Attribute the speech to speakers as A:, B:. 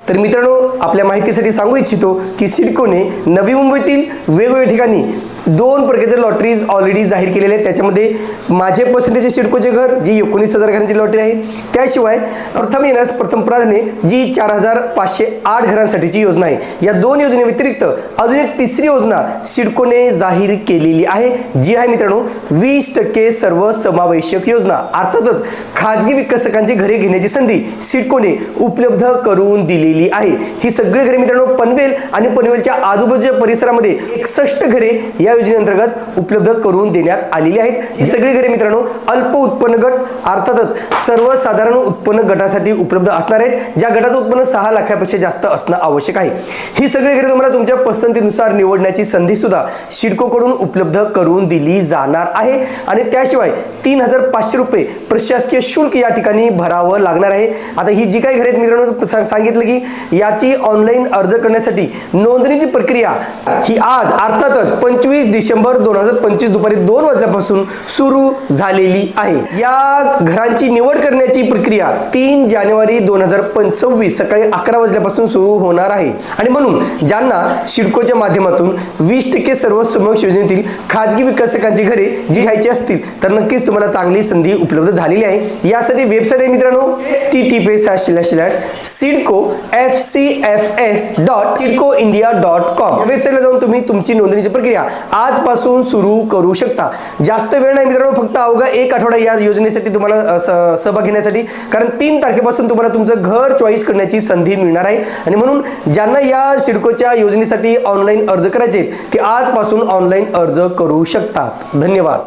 A: तर मित्रांनो, आपल्या माहितीसाठी सांगू इच्छितो की सिडकोने नवी मुंबईतील वेगवेगळ्या ठिकाणी 2 प्रकारचे लॉटरीज ऑलरेडी जाहीर केलेले आहेत। त्याच्यामध्ये माझे पसंतीचे सिडकोचे घर जी 19,000 घरांची लॉटरी आहे, त्याशिवाय प्रथम येण्यास प्रथम प्राधान्य जी 4,508 घरांसाठीची योजना आहे। या 2 योजनेव्यतिरिक्त अजून एक तिसरी योजना सिडकोने जाहीर केलेली आहे, जी आहे मित्रांनो 20% सर्वसमावेशक योजना। अर्थातच खाजगी विकसकांची घरे घेण्याची संधी सिडकोने उपलब्ध करून दिलेली आहे। ही सगळी घरे मित्रांनो पनवेल आणि पनवेलच्या आजूबाजूच्या परिसरामध्ये 61 घरे या योजनेअंतर्गत उपलब्ध करून देण्यात आलेली आहेत। ही सगळी घरे मित्रांनो अल्प उत्पन्न गट अर्थातच सर्वसाधारण उत्पन्न गटासाठी उपलब्ध असणार आहेत, ज्या गटाचं उत्पन्न 6 लाखापेक्षा जास्त असणं आवश्यक आहे। ही सगळी घरे तुम्हाला तुमच्या पसंतीनुसार निवडण्याची संधी सुद्धा सिडकोकडून उपलब्ध करून दिली जाणार आहे आणि त्याशिवाय 3,500 रुपये प्रशासकीय शुल्क या ठिकाणी भरावं लागणार आहे। आता ही जी काही घरे आहेत मित्रांनो, सांगितलं की याची ऑनलाईन अर्ज करण्यासाठी नोंदणीची प्रक्रिया ही आज अर्थातच 25 डिसेंबर 2025 दुपारी 2 वाजल्यापासून सुरू झालेली आहे। या घरांची निवड करण्याची प्रक्रिया 3 जानेवारी 2026 सकाळी 11 वाजल्यापासून सुरू होणार आहे आणि म्हणून ज्यांना सिडकोच्या माध्यमातून 20% सर्वसमावेशक योजनेतील खाजगी विकसकांची घरे जी घ्यायची असतील तर नक्कीच तुम्हाला चांगली संधी उपलब्ध झालेली आहे। यासाठी वेबसाईट आहे मित्रांनो https://sidcofcs.sidcoindia.com। या वेबसाईटला जाऊन तुम्ही तुमची नोंदणीची प्रक्रिया आजपासून सुरू करू शकता। जास्त वेळ नाही मित्रांनो, फक्त अवघा 1 आठवडा या योजनेसाठी तुम्हाला सहभाग घेण्यासाठी, कारण 3 तारखेपासून तुम्हाला तुमचं घर चॉईस करण्याची संधी मिळणार आहे आणि म्हणून ज्यांना या सिडकोच्या योजनेसाठी ऑनलाईन अर्ज करायचे ते आजपासून ऑनलाईन अर्ज करू शकतात। धन्यवाद।